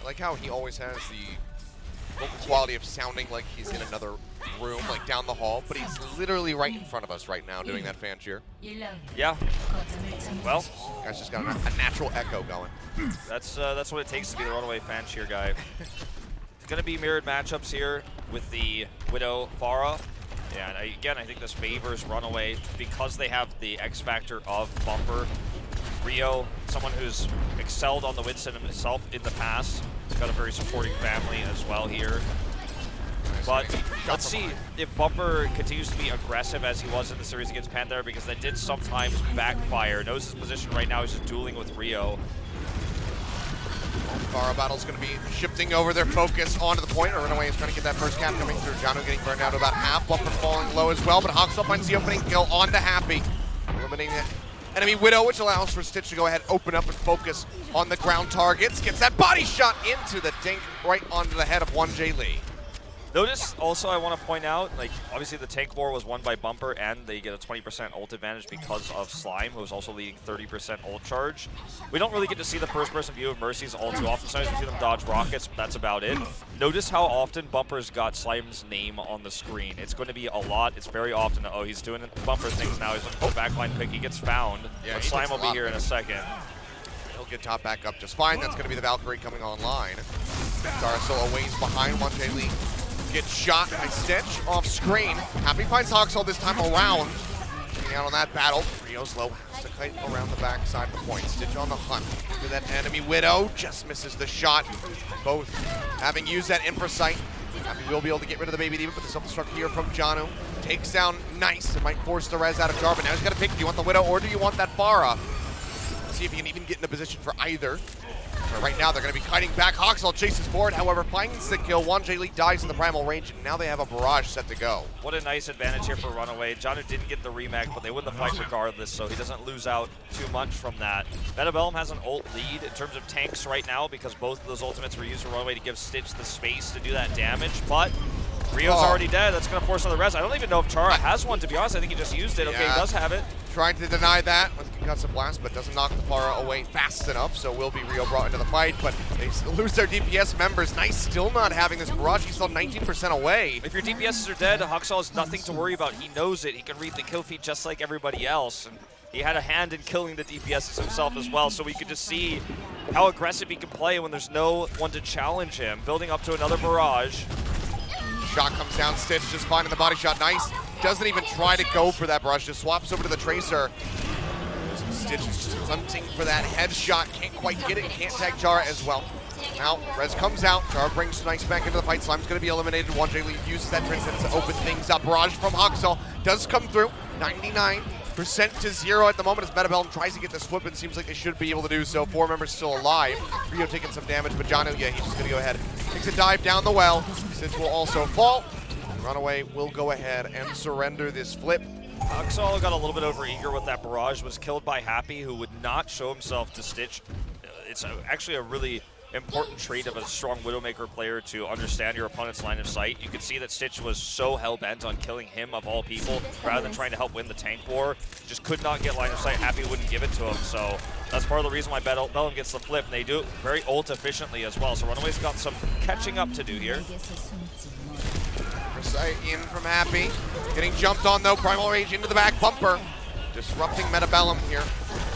like how he always has the vocal quality of sounding like he's in another room, like down the hall, but he's literally right in front of us right now doing that fan cheer. Yeah. Well, Guy's just got a natural echo going. That's what it takes to be the RunAway fan cheer guy. It's going to be mirrored matchups here with the Widow Pharah. Yeah, and again, I think this favors RunAway because they have the X factor of Bumper. Rio, someone who's excelled on the Winston himself in the past. He's got a very supporting family as well here. But let's see if Bumper continues to be aggressive as he was in the series against Panther, because that did sometimes backfire. Knows his position right now. He's just dueling with Rio. Pharah battle's going to be shifting over their focus onto the point. RunAway is trying to get that first cap coming through. Jano getting burned out to about half. Bumper falling low as well, but Hoxel finds the opening kill onto Happy. Eliminating it. Enemy Widow, which allows for Stitch to go ahead, open up and focus on the ground targets. Gets that body shot into the dink right onto the head of 1J Lee. Notice also, I want to point out, like, obviously the tank war was won by Bumper, and they get a 20% ult advantage because of Slime, who was also leading 30% ult charge. We don't really get to see the first-person view of Mercy's all too often. Sometimes we see them dodge rockets, but that's about it. Notice how often Bumper's got Slime's name on the screen. It's going to be a lot. It's very often. Oh, he's doing Bumper things now. He's looking for the backline pick. He gets found, Yeah, but Slime will be here in a second. He'll get top back up just fine. That's going to be the Valkyrie coming online. Zara still a ways behind 1J Lee. Gets shot by Stitch off screen. Happy finds Hoxel this time around. Getting out on that battle. Rio's low. Has to kite around the backside of the point. Stitch on the hunt for that enemy Widow. Just misses the shot. Both having used that infra sight. Happy will be able to get rid of the baby demon, but the self-destruct here from Janu. Takes down Nice. It might force the res out of Jar, but now he's got to pick. Do you want the Widow or do you want that Pharah? See if he can even get in a position for either. But right now, they're going to be kiting back. Hoxel chases forward, however, finds the kill. 1J Lee dies in the primal range, and now they have a barrage set to go. What a nice advantage here for RunAway. Janu didn't get the remake, but they win the fight regardless, so he doesn't lose out too much from that. Bellum has an ult lead in terms of tanks right now, because both of those ultimates were used for RunAway to give Stitch the space to do that damage, but Rio's already dead. That's going to force another res. I don't even know if Chara has one, to be honest. I think he just used it. Okay, he does have it. Trying to deny that with Concussive Blast, but doesn't knock the Pharah away fast enough, so will be Rio brought into the fight, but they lose their DPS members. Nice still not having this barrage. He's still 19% away. If your DPSs are dead, Hoxel has nothing to worry about. He knows it. He can read the kill feed just like everybody else. And he had a hand in killing the DPSs himself as well, so we could just see how aggressive he can play when there's no one to challenge him. Building up to another barrage. Shot comes down, Stitch just finding the body shot. Nice. Doesn't even try to go for that brush, just swaps over to the Tracer. Stitch is just hunting for that headshot. Can't quite get it, can't tag Jara as well. Now, Rez comes out. Jara brings Nice back into the fight. Slime's going to be eliminated. 1J Lee uses that Transcendence to open things up. Barrage from Hoxel does come through. 99% to 0 at the moment as Bellum tries to get this flip, and seems like they should be able to do so. 4 members still alive. Rio taking some damage, but Janu, yeah, he's just going to go ahead. Takes a dive down the well. Stitch will also fall. RunAway will go ahead and surrender this flip. Hoxel got a little bit overeager with that barrage, was killed by Happy, who would not show himself to Stitch. It's actually a really important trait of a strong Widowmaker player to understand your opponent's line of sight. You could see that Stitch was so hell-bent on killing him of all people, rather than trying to help win the tank war. Just could not get line of sight. Happy wouldn't give it to him, so that's part of the reason why Bellum gets the flip, and they do it very ult efficiently as well. So RunAway's got some catching up to do here. Sight in from Happy. Getting jumped on though. Primal Rage into the back. Bumper. Disrupting Bellum here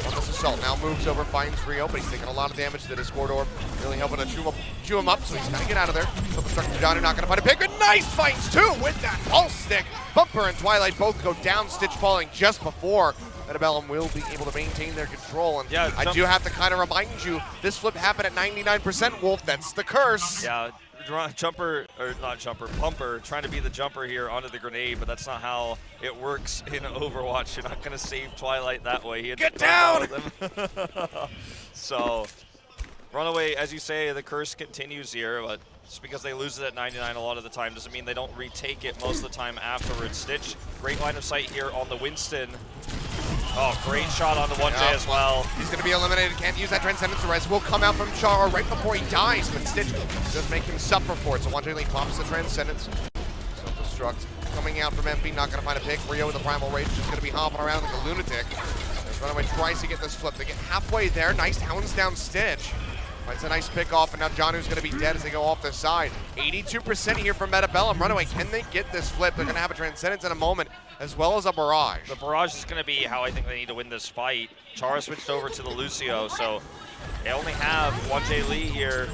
on this assault. Now moves over, finds Rio, but he's taking a lot of damage to this Corridor. Really helping to chew him up, so he's got to get out of there. Self-destruct to Johnny, not going to find a pick. Nice fights too with that pulse stick. Bumper and Twilight both go down. Stitch falling just before. Bellum will be able to maintain their control. And yeah, I do have to kind of remind you, this flip happened at 99%, Wolf. That's the curse. Yeah. Bumper trying to be the jumper here onto the grenade, but that's not how it works in Overwatch. You're not going to save Twilight that way. He Get down! So, RunAway, as you say, the curse continues here, but just because they lose it at 99 a lot of the time doesn't mean they don't retake it most of the time afterwards. Stitch, great line of sight here on the Winston. Oh, great shot on the 1J as well. He's going to be eliminated. Can't use that Transcendence. Res will come out from Chara right before he dies, but Stitch does make him suffer for it. So 1J Lee pops the Transcendence. Self-destruct coming out from MP, not going to find a pick. Rio with the Primal Rage just going to be hopping around like a lunatic. As RunAway tries to get this flip. They get halfway there. Nice hounds down Stitch. Finds a nice pick off, and now Janu's going to be dead as they go off the side. 82% here from Bellum. RunAway, can they get this flip? They're going to have a Transcendence in a moment, as well as a Barrage. The Barrage is going to be how I think they need to win this fight. Chara switched over to the Lucio, so they only have 1J Lee here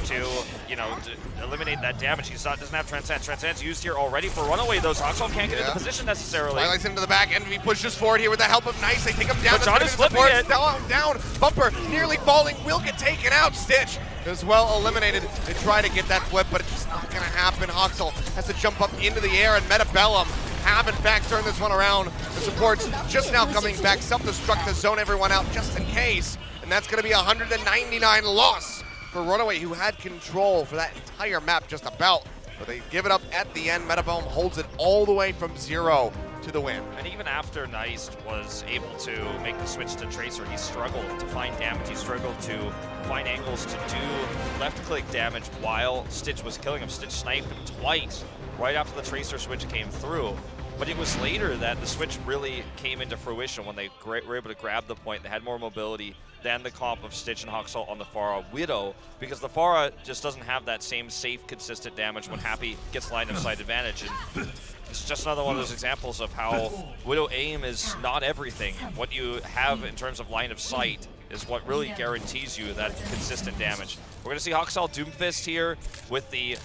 to, you know, to eliminate that damage. He doesn't have Transcendence. Transcendence used here already for RunAway, though. Haksal can't get into position necessarily. Twilights into the back, and he pushes forward here with the help of Nice. They take him down. But John is flipping it. Down. Bumper nearly falling. Will get taken out. Stitch as well eliminated. They try to get that flip, but it's just not going to happen. Haksal has to jump up into the air, and Bellum have in fact turned this one around. The supports just now coming back. Self-destruct to zone everyone out just in case. And that's going to be a 199 loss for RunAway, who had control for that entire map just about. But they give it up at the end. Bellum holds it all the way from 0 to the win. And even after Nice was able to make the switch to Tracer, he struggled to find damage. He struggled to find angles to do left-click damage while Stitch was killing him. Stitch sniped him twice right after the Tracer switch came through. But it was later that the switch really came into fruition when they were able to grab the point. They had more mobility than the comp of Stitch and Haksal on the Pharah Widow, because the Pharah just doesn't have that same safe, consistent damage when Happy gets line of sight advantage. And it's just another one of those examples of how Widow aim is not everything. What you have in terms of line of sight is what really guarantees you that consistent damage. We're going to see Haksal Doomfist here with the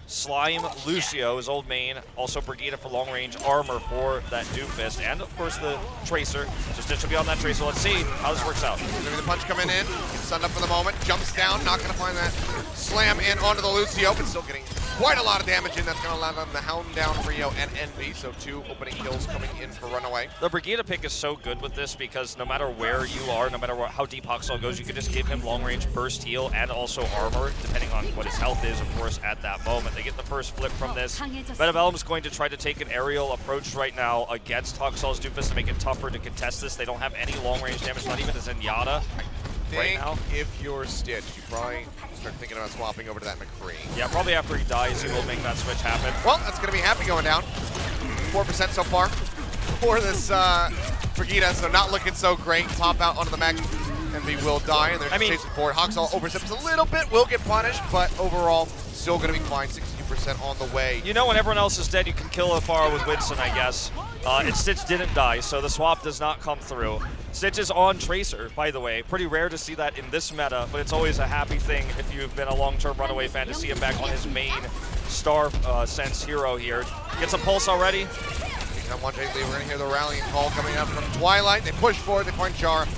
Slime Lucio, his old main, also Brigida for long range armor for that Doomfist, and of course the Tracer. So Stitch will be on that Tracer. Let's see how this works out. Maybe the punch coming in, gets stunned up for the moment, jumps down, not going to find that slam in onto the Lucio, but still getting quite a lot of damage in. That's going to land on the Hound down Rio and Envy, so 2 opening kills coming in for RunAway. The Brigida pick is so good with this because no matter where you are, no matter how deep Haksal goes, you can just give him long range burst heal and also armor, depending on what his health is, of course, at that moment. They get the first flip from this. Bellum is going to try to take an aerial approach right now against Haksal's Doomfist to make it tougher to contest this. They don't have any long range damage, not even a Zenyatta right now. If you're Stitch, you probably start thinking about swapping over to that McCree. Yeah, probably after he dies, he will make that switch happen. Well, that's going to be Happy going down. 4% so far for this Brigida, so not looking so great. Pop out onto the mech. Envy will die, and they're just chasing forward. Haksal oversteps a little bit, will get punished, but overall, still going to be fine. 62% on the way. You know, when everyone else is dead, you can kill a Pharah with Winston, I guess. And Stitch didn't die, so the swap does not come through. Stitch is on Tracer, by the way. Pretty rare to see that in this meta, but it's always a happy thing if you've been a long-term RunAway fan to see him back on his main star sense hero here. Gets a pulse already. We're going to hear the rallying call coming up from Twilight. They push forward, they find Chara.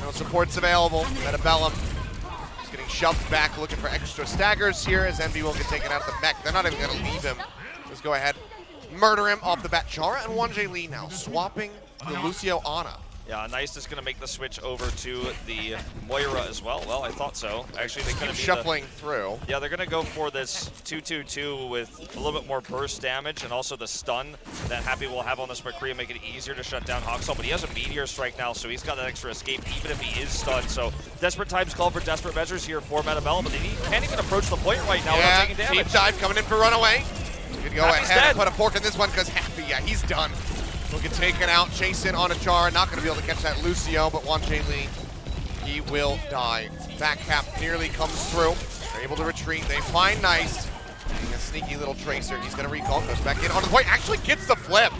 No supports available. Bellum just getting shoved back, looking for extra staggers here as Envy will get taken out of the mech. They're not even going to leave him. Just go ahead, murder him off the bat. Chara and 1J Lee now swapping the Lucio Ana. Yeah, Nice is going to make the switch over to the Moira as well. Well, I thought so. Actually, they're going to be shuffling through. Yeah, they're going to go for this 2-2-2 with a little bit more burst damage and also the stun that Happy will have on this McCree and make it easier to shut down Haksal. But he has a Meteor Strike now, so he's got that extra escape even if he is stunned. So desperate times call for desperate measures here for Bellum, but they can't even approach the point right now without taking damage. Deep dive coming in for RunAway. Could go ahead and put a fork in this one because Happy, he's done. Will get taken out, chase in on a Chara. Not going to be able to catch that Lucio, but 1J Lee, he will die. Back cap nearly comes through. They're able to retreat. They find Nice. A sneaky little Tracer. He's going to recall, goes back in on the point. Actually gets the flip.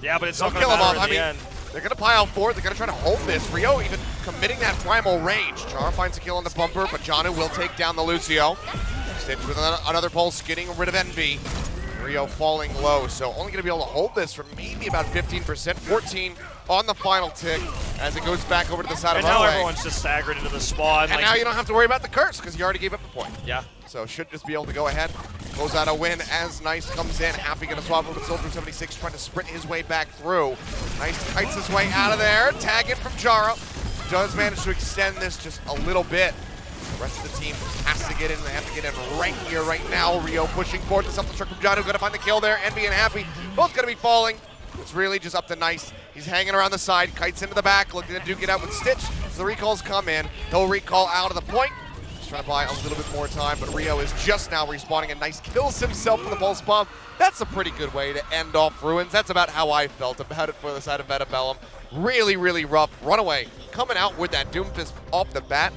Yeah, but it's not going to kill him off. I mean, they're going to pile forward. They're going to try to hold this. Rio even committing that primal rage. Chara finds a kill on the bumper, but Janu will take down the Lucio. Stitch with another pulse, getting rid of Envy. Rio falling low, so only going to be able to hold this for maybe about 15%. 14 on the final tick as it goes back over to the side of RunAway. And now everyone's just staggered into the spawn. And now you don't have to worry about the curse because you already gave up the point. Yeah. So should just be able to go ahead, close out a win as Nice comes in. Happy going to swap over with Soldier 76, trying to sprint his way back through. Nice kites his way out of there. Tag in from Chara. Does manage to extend this just a little bit. The rest of the team has to get in. They have to get in right here, right now. Rio pushing forward. The self-destruct from Janu. Going to find the kill there. Envy and Happy both going to be falling. It's really just up to Nice. He's hanging around the side. Kites into the back. Looking to duke it out with Stitch. So the recalls come in. He'll recall out of the point. Just trying to buy a little bit more time. But Rio is just now respawning. And Nice kills himself with the pulse bomb. That's a pretty good way to end off Ruins. That's about how I felt about it for the side of Bellum. Really, really rough. RunAway coming out with that Doomfist off the bat.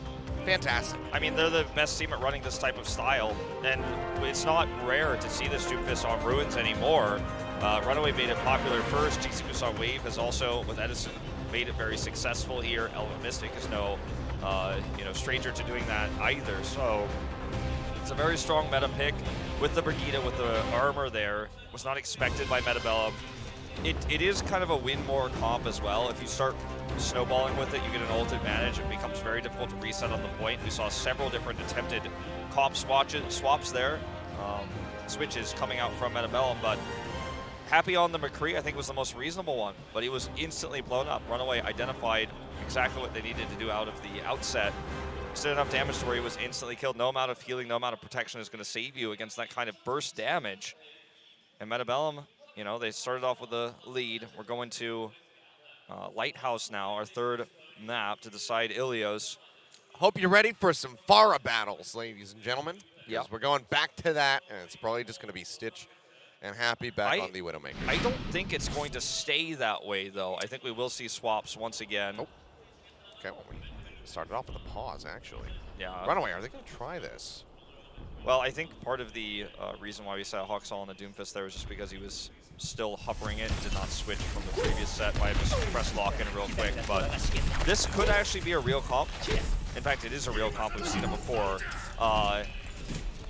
Fantastic. I mean, they're the best team at running this type of style, and it's not rare to see this Doomfist on Ruins anymore. RunAway made it popular first. GC Busan Wave has also, with Edison, made it very successful here. Element Mystic is no stranger to doing that either. So it's a very strong meta pick with the Brigitte, with the armor there. Was not expected by Bellum. It is kind of a win more comp as well. If you start snowballing with it, you get an ult advantage. It becomes very difficult to reset on the point. We saw several different attempted comp swaps there. Switches coming out from Bellum, but happy on the McCree, I think, was the most reasonable one, but he was instantly blown up. RunAway identified exactly what they needed to do out of the outset. Did enough damage to where he was instantly killed. No amount of healing, no amount of protection is going to save you against that kind of burst damage. And Bellum, they started off with a lead. We're going to Lighthouse now, our third map to decide Achilios. Hope you're ready for some Pharah battles, ladies and gentlemen. Yeah, we're going back to that, and it's probably just going to be Stitch and Happy back on the Widowmaker. I don't think it's going to stay that way, though. I think we will see swaps once again. Oh. Okay, well, we started off with a pause, actually. Yeah. RunAway, are they going to try this? Well, I think part of the reason why we saw Hawksall on the Doomfist there was just because he was still hovering it and did not switch from the previous set. Might have just pressed lock in real quick, but this could actually be a real comp. In fact, it is a real comp. We've seen it before.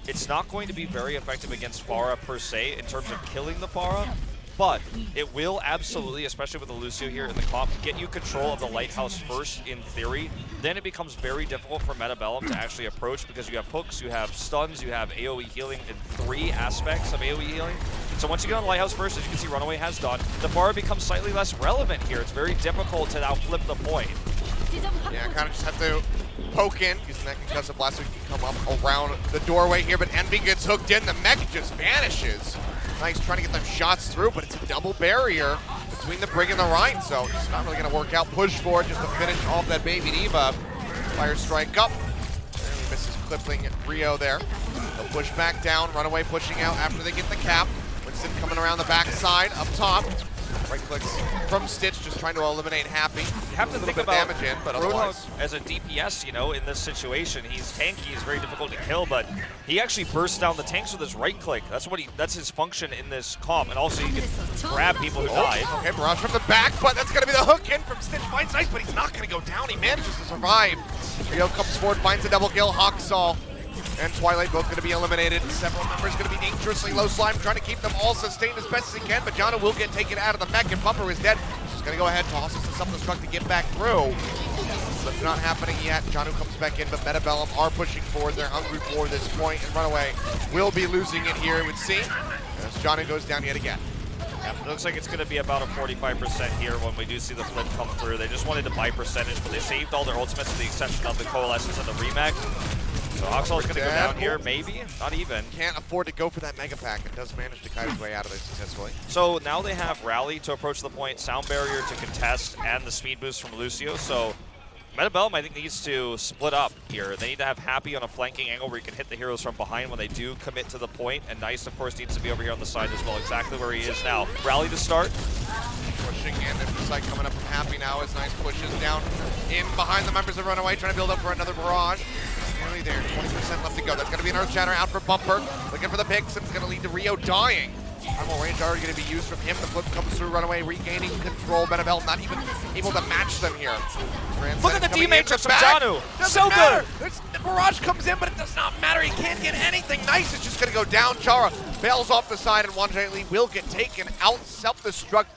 It's not going to be very effective against Pharah per se in terms of killing the Pharah, but it will absolutely, especially with the Lucio here in the comp, get you control of the Lighthouse first in theory. Then it becomes very difficult for Bellum to actually approach because you have hooks, you have stuns, you have AoE healing in 3 aspects of AoE healing. So once you get on Lighthouse first, as you can see RunAway has done, the Pharah becomes slightly less relevant here. It's very difficult to now flip the point. Yeah, kind of just have to poke in, using that concussive blast so he can come up around the doorway here, but Envy gets hooked in, the mech just vanishes. Nice trying to get them shots through, but it's a double barrier between the Brig and the Rhine, so it's not really going to work out. Push forward just to finish off that baby Diva. Fire strike up. Barely misses clipping Rio there. They'll push back down, RunAway pushing out after they get the cap. Winston coming around the backside, up top. Right clicks from Stitch, just trying to eliminate Happy. You have to think about damage in, but otherwise, as a DPS, in this situation, he's tanky, he's very difficult to kill, but he actually bursts down the tanks with his right click. That's his function in this comp, and also he can grab people who die. Okay, barrage from the back, but that's gonna be the hook in from Stitch. Finds nice, but he's not gonna go down. He manages to survive. Rio comes forward, finds a double kill. Hawksall and Twilight both going to be eliminated. Several members going to be dangerously low. Slime trying to keep them all sustained as best as he can, but Jano will get taken out of the mech, and Bumper is dead. She's going to go ahead, tosses the self-destruct to get back through. That's not happening yet. Jano comes back in, but Bellum are pushing forward. They're hungry for this point, and RunAway will be losing it here, it would seem, as Jano goes down yet again. Yeah, it looks like it's going to be about a 45% here when we do see the flip come through. They just wanted to buy percentage, but they saved all their ultimates with the exception of the Coalescence and the Remake. So Hawksall is going to go down here, maybe, not even. Can't afford to go for that Mega Pack. It does manage to kite his way out of it successfully. So now they have Rally to approach the point, Sound Barrier to contest, and the speed boost from Lucio. So Bellum, I think, needs to split up here. They need to have Happy on a flanking angle where he can hit the heroes from behind when they do commit to the point. And Nice, of course, needs to be over here on the side as well, exactly where he is now. Rally to start. Pushing in, the side coming up from Happy now as Nice pushes down in behind the members of RunAway, trying to build up for another barrage. Nearly there, 20% left to go. That's going to be an Earth Shatter out for Bumper. Looking for the picks, and it's going to lead to Rio dying. Primal range already going to be used from him. The flip comes through, RunAway regaining control. Bellum not even able to match them here. Look at the D-Matrix from Janu. So good. The barrage comes in, but it does not matter. He can't get anything. Nice, it's just going to go down. Chara bails off the side, and Wanjali will get taken out. Self-destruct.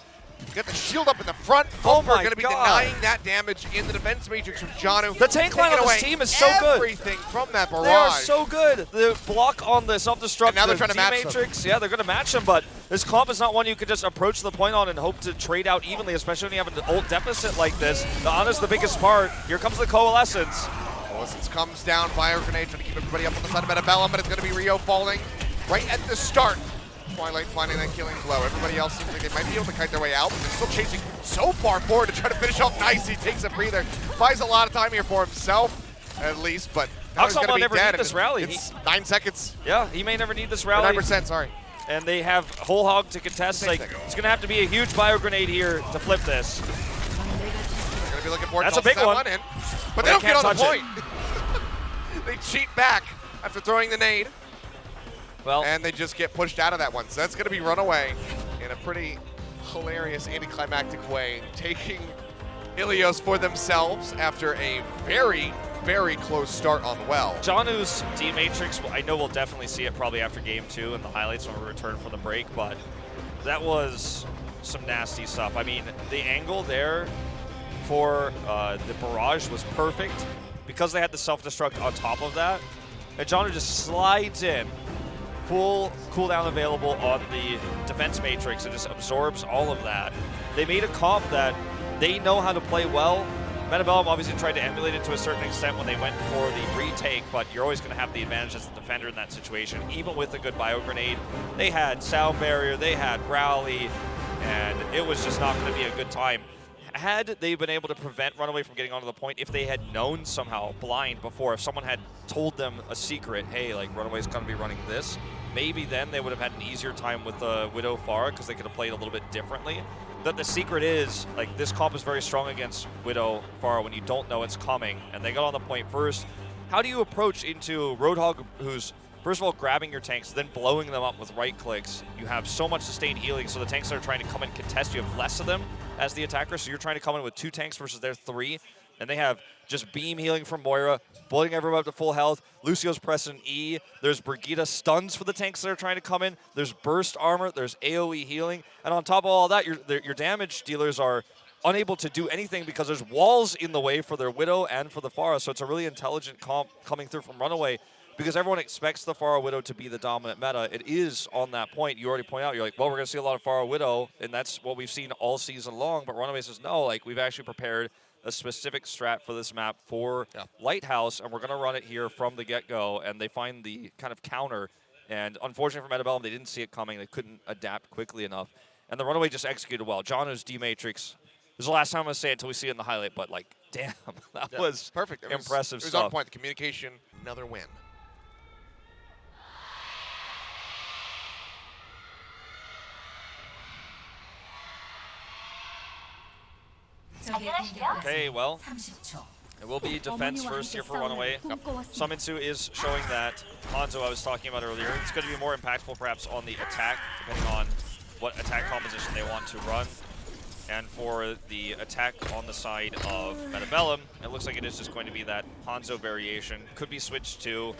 Got the shield up in the front. Bumper going to be denying that damage in the defense matrix from Janu. The tank line on this team is so good. Everything from that barrage. They are so good. The block on the self-destruct, now they're the trying to match D-Matrix, yeah, they're going to match them, but this comp is not one you could just approach the point on and hope to trade out evenly, especially when you have an ult deficit like this. The Ana's the biggest part. Here comes the Coalescence. Coalescence comes down, fire grenade, trying to keep everybody up on the side of Bellum, but it's going to be Rio falling right at the start. Twilight finding that killing blow. Everybody else seems like they might be able to kite their way out, but they're still chasing so far forward to try to finish off Nice. He takes a breather. Buys a lot of time here for himself, at least, but now he's going to be never dead. Need this rally. It's 9 seconds. Yeah, he may never need this rally. 9%, sorry. And they have Whole Hog to contest. Like, it's going to have to be a huge bio grenade here to flip this. They're going to be looking for it. That's a big one. In, but they don't get on the point. They cheat back after throwing the nade. Well, And they just get pushed out of that one. So that's going to be RunAway in a pretty hilarious anticlimactic way, taking Achilios for themselves after a very, very close start on well. Janu's D Matrix, I know we'll definitely see it probably after game 2 in the highlights when we return from the break, but that was some nasty stuff. I mean, the angle there for the barrage was perfect because they had the self-destruct on top of that. And Janu just slides in, full cooldown available on the defense matrix. It just absorbs all of that. They made a comp that they know how to play well. Bellum obviously tried to emulate it to a certain extent when they went for the retake, but you're always going to have the advantage as the defender in that situation, even with a good bio grenade. They had sound barrier, they had rally, and it was just not going to be a good time. Had they been able to prevent RunAway from getting onto the point, if they had known somehow blind before, if someone had told them a secret, hey, like RunAway's going to be running this, maybe then they would have had an easier time with the Widow Pharah because they could have played a little bit differently. But the secret is, like, this comp is very strong against Widow Pharah when you don't know it's coming, and they got on the point first. How do you approach into Roadhog, who's first of all grabbing your tanks, then blowing them up with right clicks? You have so much sustained healing, so the tanks that are trying to come and contest, you have less of them as the attacker, so you're trying to come in with 2 tanks versus their 3, and they have just beam healing from Moira, blowing everyone up to full health. Lucio's pressing E. There's Brigitte stuns for the tanks that are trying to come in. There's burst armor. There's AoE healing. And on top of all that, your damage dealers are unable to do anything because there's walls in the way for their Widow and for the Pharah, so it's a really intelligent comp coming through from RunAway because everyone expects the Pharah Widow to be the dominant meta. It is on that point. You already point out, you're like, well, we're going to see a lot of Pharah Widow, and that's what we've seen all season long, but RunAway says, no, like, we've actually prepared a specific strat for this map for Lighthouse, and we're going to run it here from the get-go, and they find the kind of counter, and unfortunately for Bellum, they didn't see it coming. They couldn't adapt quickly enough, and the RunAway just executed well. Janu's D-Matrix, this is the last time I'm going to say it until we see it in the highlight, but, like, damn, that was perfect. Impressive stuff. It was on point. The communication, another win. Okay, well, it will be defense first here for RunAway. Suminsu is showing that Hanzo I was talking about earlier. It's going to be more impactful perhaps on the attack, depending on what attack composition they want to run. And for the attack on the side of Bellum, it looks like it is just going to be that Hanzo variation. Could be switched to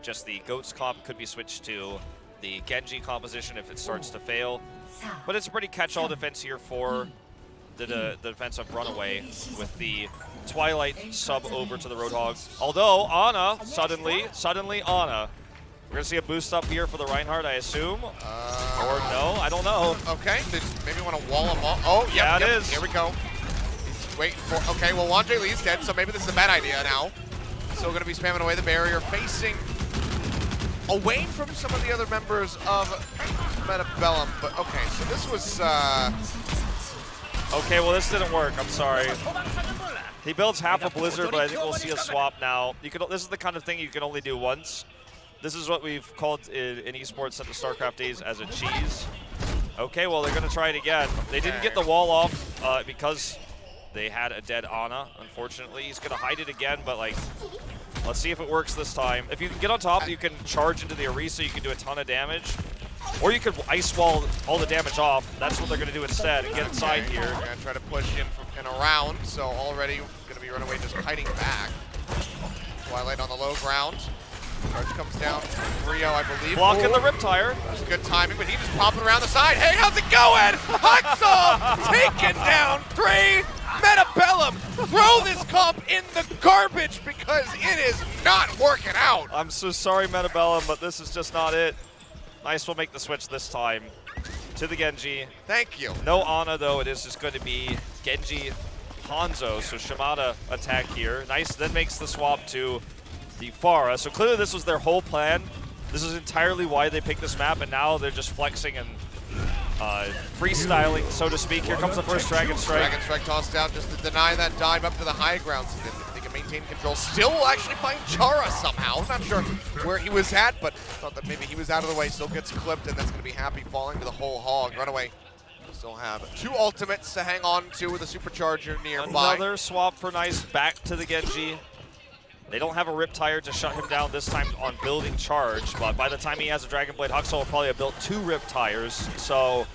just the Goats comp, could be switched to the Genji composition if it starts to fail. But it's a pretty catch-all defense here for the defense of RunAway with the Twilight sub over to the Roadhog. Although Ana, suddenly Ana. We're going to see a boost up here for the Reinhardt, I assume. Or no, I don't know. Okay, maybe want to wall him off. Oh, yeah, it is. Here we go. He's waiting for, okay, well, Wandre Lee's dead, so maybe this is a bad idea now. Still going to be spamming away the barrier, facing away from some of the other members of Bellum. But okay, so this was, okay, well, this didn't work. I'm sorry. He builds half a Blizzard, but I think we'll see a swap now. This is the kind of thing you can only do once. This is what we've called in esports at the StarCraft days as a cheese. Okay, well, they're going to try it again. They didn't get the wall off because they had a dead Ana, unfortunately. He's going to hide it again, but, like, let's see if it works this time. If you can get on top, you can charge into the Orisa. You can do a ton of damage. Or you could ice wall all the damage off. That's what they're going to do instead and get inside here. They're going to try to push in and around, so already going to be RunAway just kiting back. Twilight on the low ground. Charge comes down. Rio, I believe. Blocking the Riptire. That's good timing, but he just popping around the side. Hey, how's it going? Huxall taken down 3. Bellum, throw this comp in the garbage because it is not working out. I'm so sorry, Bellum, but this is just not it. Nice, we'll make the switch this time to the Genji. Thank you. No Ana, though. It is just going to be Genji Hanzo, so Shimada attack here. Nice, then makes the swap to the Pharah. So clearly this was their whole plan. This is entirely why they picked this map, and now they're just flexing and freestyling, so to speak. Here comes the first Dragon Strike. Dragon Strike tossed out just to deny that dive up to the high ground. So they can maintain control. Still will actually find Chara somehow. Not sure where he was at, but thought that maybe he was out of the way. Still gets clipped, and that's going to be Happy falling to the whole hog. RunAway still have 2 ultimates to hang on to with a supercharger nearby. Another swap for Nice back to the Genji. They don't have a Riptire to shut him down this time on building charge, but by the time he has a Dragon Blade, Huxel will probably have built 2 Riptires. So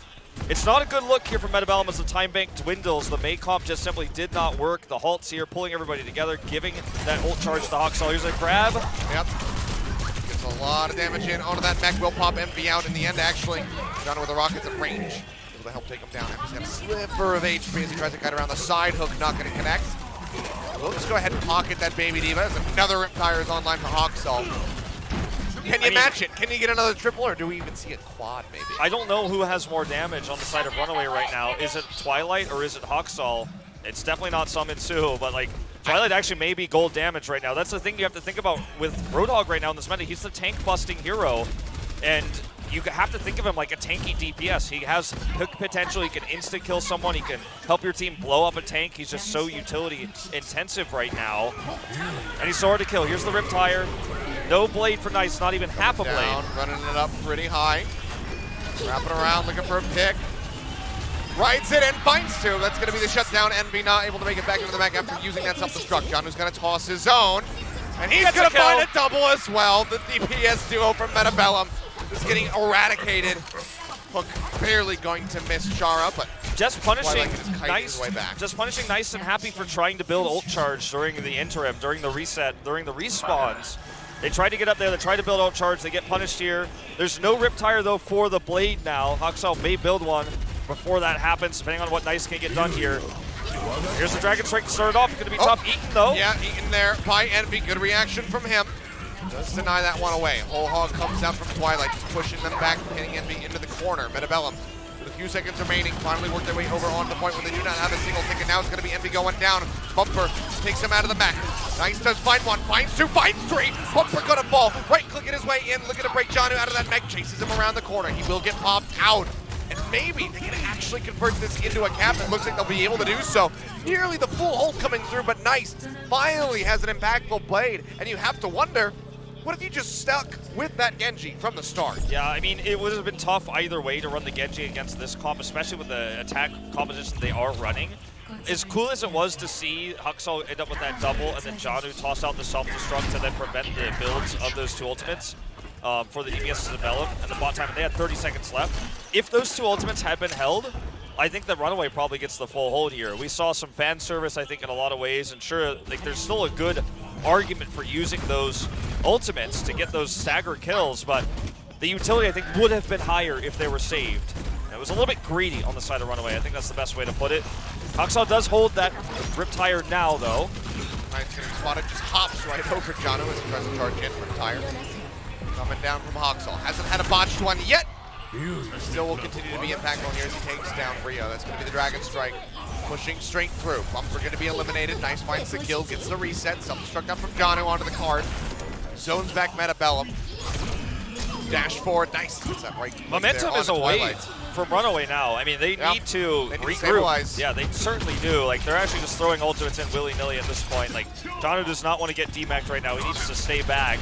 it's not a good look here for Bellum as the time bank dwindles. The May comp just simply did not work. The halts here, pulling everybody together, giving that ult charge to Huxel. Here's a grab. Yep. Gets a lot of damage in onto that mech. Will pop MV out in the end, actually. Down with the rockets at range. Able to help take him down. He's got a sliver of HP as he tries to cut around the side hook, not going to connect. We'll just go ahead and pocket that Baby D.Va as another Riptire is online for Huxel. Can you match it? Can you get another triple, or do we even see a quad, maybe? I don't know who has more damage on the side of RunAway right now. Is it Twilight or is it Huxel? It's definitely not Summon Su, but like Twilight actually may be gold damage right now. That's the thing you have to think about with Roadhog right now in this meta. He's the tank-busting hero, and you have to think of him like a tanky DPS. He has hook potential, he can insta-kill someone, he can help your team blow up a tank. He's just so utility-intensive right now. And he's so hard to kill. Here's the Riptire. No blade for Nice, not even half a blade. Down, running it up pretty high. Wrapping around, looking for a pick. Rides it and finds 2. That's going to be the shutdown. Envy not able to make it back into the mech after using that self-destruct. John who's going to toss his own. And he's going to find a double as well. The DPS duo from Bellum is getting eradicated. Hook barely going to miss Chara, but just punishing Nice. Just punishing Nice and Happy for trying to build ult charge during the interim, during the reset, during the respawns. They tried to get up there, they tried to build ult charge, they get punished here. There's no Riptire though for the blade now. Huxel may build one before that happens, depending on what Nice can get done here. Here's the Dragon Strike to start it off. It's going to be tough. Eaten though. Yeah, Eaten there by Envy. Good reaction from him. Does deny that one away. Whole Hog comes out from Twilight, just pushing them back, pinning Envy into the corner. Bellum, with a few seconds remaining, finally work their way over onto the point where they do not have a single ticket. Now it's going to be Envy going down. Bumper takes him out of the back. Nice does find 1, finds 2, finds 3. Bumper going to fall. Right-clicking his way in, looking to break Janu out of that mech, chases him around the corner. He will get popped out. And maybe they can actually convert this into a cap. It looks like they'll be able to do so. Nearly the full ult coming through, but Nice finally has an impactful blade. And you have to wonder, what if you just stuck with that Genji from the start? Yeah, I mean, it would have been tough either way to run the Genji against this comp, especially with the attack composition they are running. As cool as it was to see Huxel end up with that double and then Janu toss out the self-destruct to then prevent the builds of those 2 ultimates for the DPS to Bellum and the bot time, they had 30 seconds left. If those 2 ultimates had been held, I think that RunAway probably gets the full hold here. We saw some fan service, I think, in a lot of ways, and sure, like there's still a good argument for using those ultimates to get those stagger kills, but the utility, I think, would have been higher if they were saved. And it was a little bit greedy on the side of RunAway. I think that's the best way to put it. Huxel does hold that Riptire now, though. Nice getting spotted, just hops right over Janu as he tries to charge in Riptire. Coming down from Huxel. Hasn't had a botched one yet. Still will continue to be impactful here as he takes down Rio. That's going to be the Dragon Strike. Pushing straight through. Bumper going to be eliminated. Nice finds the kill, gets the reset. Self-destruct up from Janu onto the card. Zones back Bellum. Dash forward. Nice. Gets that right. Momentum is away from RunAway now. I mean, they need to regroup. Yeah, they certainly do. Like, they're actually just throwing ultimates in willy-nilly at this point. Like, Janu does not want to get demeched right now. He needs to stay back.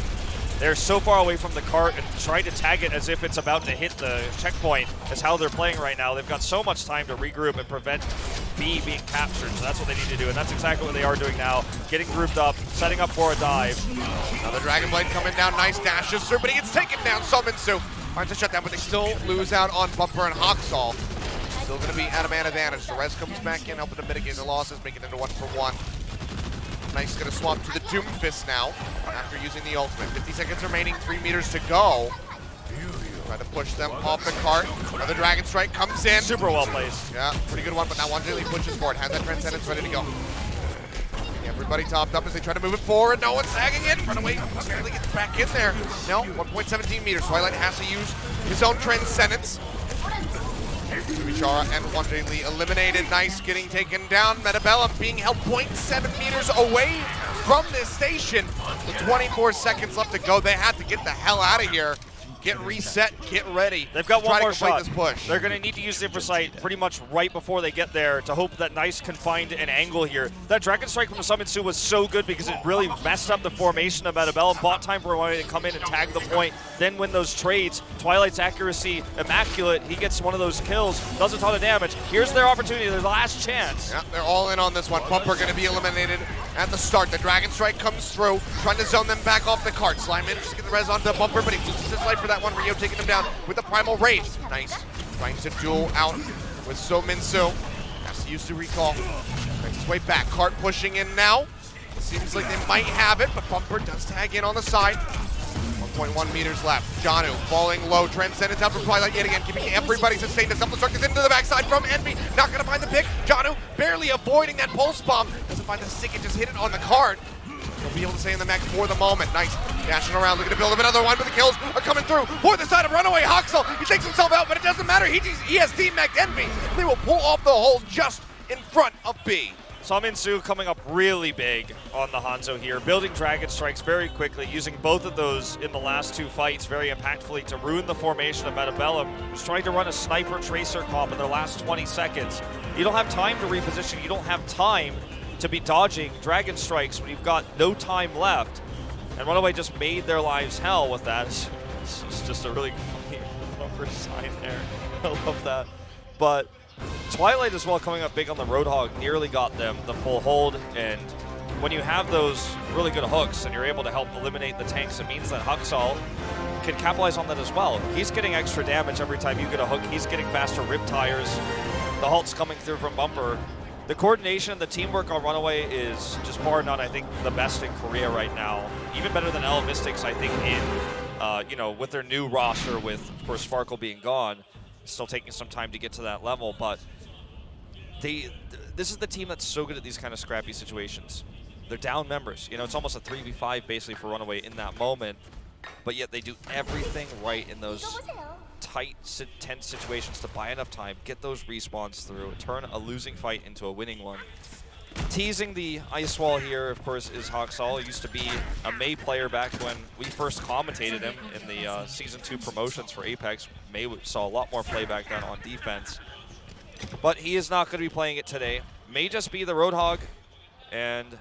They're so far away from the cart and trying to tag it as if it's about to hit the checkpoint is how they're playing right now. They've got so much time to regroup and prevent B being captured, so that's what they need to do, and that's exactly what they are doing now. Getting grouped up, setting up for a dive. Another Dragon Blade coming down, Nice dashes through, but he gets taken down. Summon Su finds a shutdown, but they still lose out on Bumper and Huxel. Still going to be out of man advantage. The Rez comes back in, helping to mitigate the losses, making it into 1-for-1. Nice going to swap to the Doomfist now after using the ultimate. 50 seconds remaining, 3 meters to go. Try to push them off the cart. Another Dragon Strike comes in. Super well placed. Yeah, pretty good one, but now one really pushes for it. Has that Transcendence ready to go. Everybody topped up as they try to move it forward. No one's sagging in. RunAway barely gets back in there. No, 1.17 meters. Twilight has to use his own Transcendence. Chara and Wonderly Lee eliminated. Nice getting taken down. Bellum being held 0.7 meters away from this station with 24 seconds left to go. They had to get the hell out of here. get reset, get ready. They've got one more shot. This push. They're going to need to use the Inversight pretty much right before they get there to hope that Nice can find an angle here. That Dragon Strike from the Summon Su was so good because it really messed up the formation of Bellum. Bought time for RunAway to come in and tag the point, then win those trades. Twilight's accuracy, immaculate. He gets one of those kills, does a ton of damage. Here's their opportunity, their last chance. Yeah, they're all in on this one. Bumper going to be eliminated at the start. The Dragon Strike comes through, trying to zone them back off the cart. Slime manages to get the res onto Bumper, but he loses his life for that one. Rio taking him down with the Primal Rage. Nice. Trying to duel out with So Min Soo. Has to use the recall. Makes his way back. Cart pushing in now. Seems like they might have it, but Bumper does tag in on the side. 1.1 meters left. Janu falling low. Transcendence out for Twilight yet again, keeping everybody sustained. The self-destruct is into the backside from Envy. Not going to find the pick. Janu barely avoiding that pulse bomb. Doesn't find the stick and just hit it on the card. He'll be able to stay in the mech for the moment. Nice. Dashing around, looking to build up another one, but the kills are coming through for the side of RunAway. Hoxel, he takes himself out, but it doesn't matter. He has team mech Envy. They will pull off the hold just in front of B. Summon Su coming up really big on the Hanzo here, building Dragon Strikes very quickly, using both of those in the last two fights very impactfully to ruin the formation of Bellum, who's trying to run a sniper tracer comp in their last 20 seconds. You don't have time to reposition, you don't have time to be dodging Dragon Strikes when you've got no time left. And RunAway just made their lives hell with that. It's just a really funny number sign there. I love that. But Twilight as well coming up big on the Roadhog nearly got them the full hold, and when you have those really good hooks and you're able to help eliminate the tanks, it means that Huxall can capitalize on that as well. He's getting extra damage every time you get a hook. He's getting faster rip tires. The halt's coming through from Bumper. The coordination and the teamwork on RunAway is just bar none, I think, the best in Korea right now. Even better than LA Mystics, I think, in with their new roster with, of course, Sparkle being gone. Still taking some time to get to that level, but this is the team that's so good at these kind of scrappy situations. They're down members. It's almost a 3v5 basically for RunAway in that moment, but yet they do everything right in those tight, tense situations to buy enough time, get those respawns through, turn a losing fight into a winning one. Teasing the ice wall here, of course, is Hoxall. He used to be a May player back when we first commentated him in the Season 2 promotions for Apex. May saw a lot more play back then on defense. But he is not going to be playing it today. May just be the Roadhog, and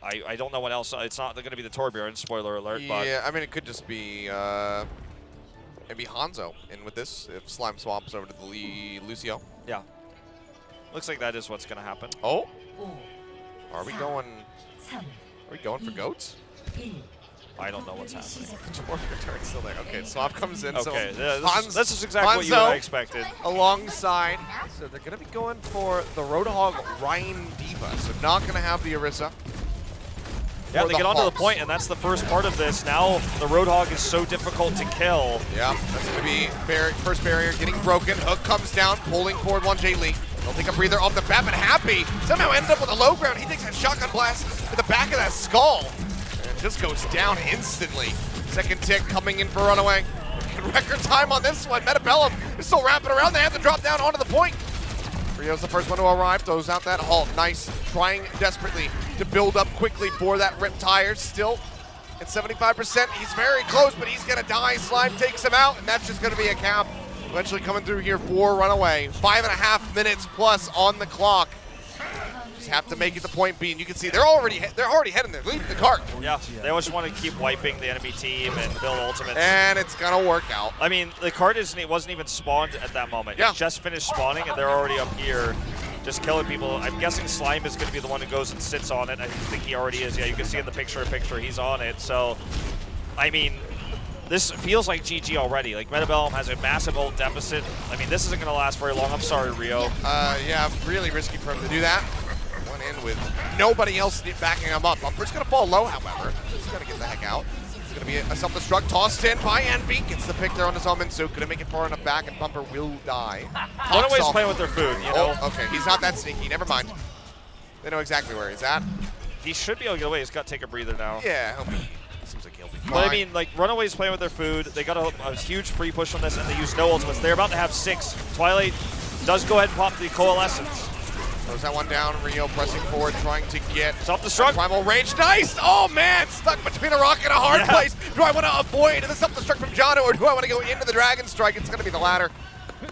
I don't know what else. It's not going to be the Torbjorn, spoiler alert. Yeah, I mean, it could just be maybe Hanzo in with this if Slime swaps over to the Lucio. Yeah. Looks like that is what's going to happen. Oh? Are we going for goats? I don't know what's happening. Torbjorn's still there. Okay, swap comes in. Okay, so this is exactly what you would have expected. Alongside. So they're going to be going for the Roadhog Ryan Diva. So not going to have the Orisa. Yeah, they get onto the point, and that's the first part of this. Now the Roadhog is so difficult to kill. Yeah, that's going to be first barrier getting broken. Hook comes down, pulling forward 1J Lee. They'll take a breather off the bat, but Happy somehow ends up with a low ground. He takes a shotgun blast to the back of that skull. And it just goes down instantly. Second tick coming in for RunAway. In record time on this one. Bellum is still wrapping around. They have to drop down onto the point. Rio's the first one to arrive, throws out that halt. Nice, trying desperately to build up quickly for that rip tires. Still at 75%. He's very close, but he's going to die. Slime takes him out, and that's just going to be a cap. Eventually coming through here for RunAway. 5.5 minutes plus on the clock. Just have to make it to point B, and you can see they're already heading there, leaving the cart. Yeah, they always want to keep wiping the enemy team and build ultimates. And it's gonna work out. I mean, the cart wasn't even spawned at that moment. Yeah. It's just finished spawning, and they're already up here just killing people. I'm guessing Slime is going to be the one who goes and sits on it. I think he already is. Yeah, you can see in the picture he's on it. So, I mean, this feels like GG already. Like, Bellum has a massive ult deficit. I mean, this isn't going to last very long. I'm sorry, Rio. Yeah, really risky for him to do that. One in with nobody else backing him up. Bumper's going to fall low, however. He's going to get the heck out. It's going to be a self-destruct tossed in by Envy. Gets the pick there on his own, so couldn't make it far enough back, and Bumper will die. RunAway's playing with their food, you know? Oh, okay, he's not that sneaky. Never mind. They know exactly where he's at. He should be able to get away. He's got to take a breather now. Yeah, seems like he'll be fine. But I mean, like, RunAway's playing with their food. They got a huge free push on this, and they use no ultimates. They're about to have 6. Twilight does go ahead and pop the Coalescence. Throws that one down. Rio pressing forward, trying to get self-destruct. Primal Rage. Nice! Oh man, stuck between a rock and a hard place. Do I want to avoid the self-destruct from Jono, or do I want to go into the Dragon Strike? It's going to be the latter.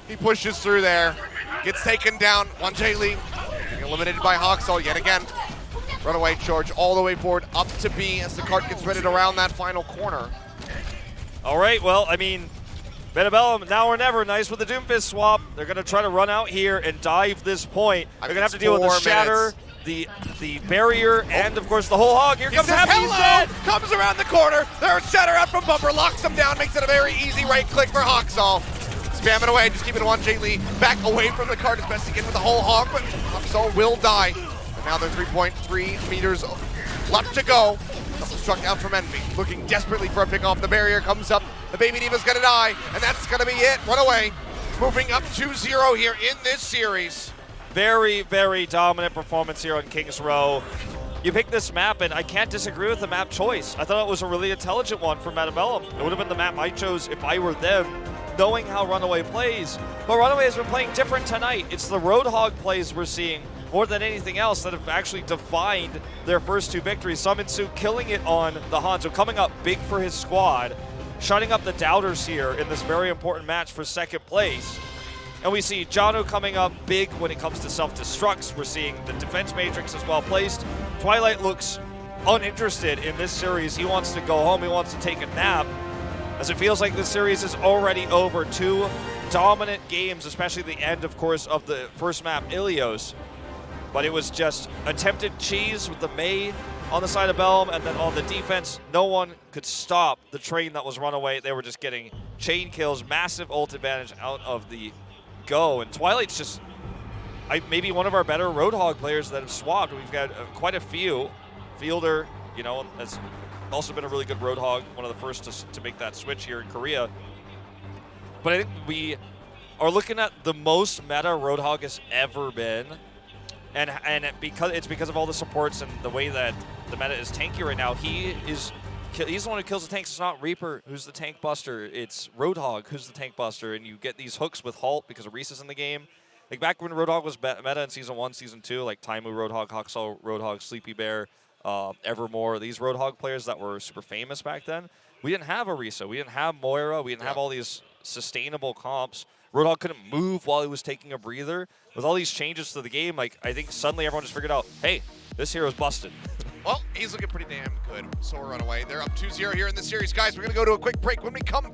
He pushes through there, gets taken down. Wanjali being eliminated by Hoxall yet again. Runaway charge all the way forward up to B as the cart gets ready to round that final corner. All right, well, I mean, Bellum, now or never, nice with the Doomfist swap. They're going to try to run out here and dive this point. They're going to have to deal with the Shatter, the barrier, and of course the whole hog. Here comes Happy. Hello! Comes around the corner. There's Shatter out from Bumper, locks him down, makes it a very easy right click for Hoxall. Spamming away, just keeping Wanjali back away from the cart as best he can with the whole hog, but Hoxall will die. And now they're 3.3 meters left to go. Struck out from Envy, looking desperately for a pick off. The barrier comes up. The Baby Diva's gonna die, and that's gonna be it. Runaway moving up 2-0 here in this series. Very, very dominant performance here on Kings Row. You picked this map, and I can't disagree with the map choice. I thought it was a really intelligent one for Bellum. It would have been the map I chose if I were them, knowing how Runaway plays. But Runaway has been playing different tonight. It's the Roadhog plays we're seeing more than anything else that have actually defined their first two victories. Summon-Su killing it on the Hanzo, coming up big for his squad, shutting up the doubters here in this very important match for second place. And we see Jono coming up big when it comes to self-destructs. We're seeing the defense matrix is well placed. Twilight looks uninterested in this series. He wants to go home, he wants to take a nap, as it feels like this series is already over. Two dominant games, especially the end, of course, of the first map, Achilios. But it was just attempted cheese with the Mei on the side of Bellum, and then on the defense, no one could stop the train that was Runaway. They were just getting chain kills, massive ult advantage out of the go. And Twilight's just maybe one of our better Roadhog players that have swapped. We've got quite a few. Fielder, you know, has also been a really good Roadhog, one of the first to make that switch here in Korea. But I think we are looking at the most meta Roadhog has ever been. And it's because of all the supports and the way that the meta is tanky right now. He's the one who kills the tanks. It's not Reaper who's the tank buster. It's Roadhog who's the tank buster. And you get these hooks with Halt because of Reese's in the game. Like back when Roadhog was meta in Season 1, Season 2, like Taimu Roadhog, Hoxall Roadhog, Sleepy Bear, Evermore, these Roadhog players that were super famous back then, we didn't have Orisa. We didn't have Moira. We didn't have all these sustainable comps. Roadhog couldn't move while he was taking a breather. With all these changes to the game, like I think suddenly everyone just figured out, hey, this hero's busted. Well, he's looking pretty damn good. So we're Runaway. They're up 2-0 here in this series. Guys, we're going to go to a quick break. When we come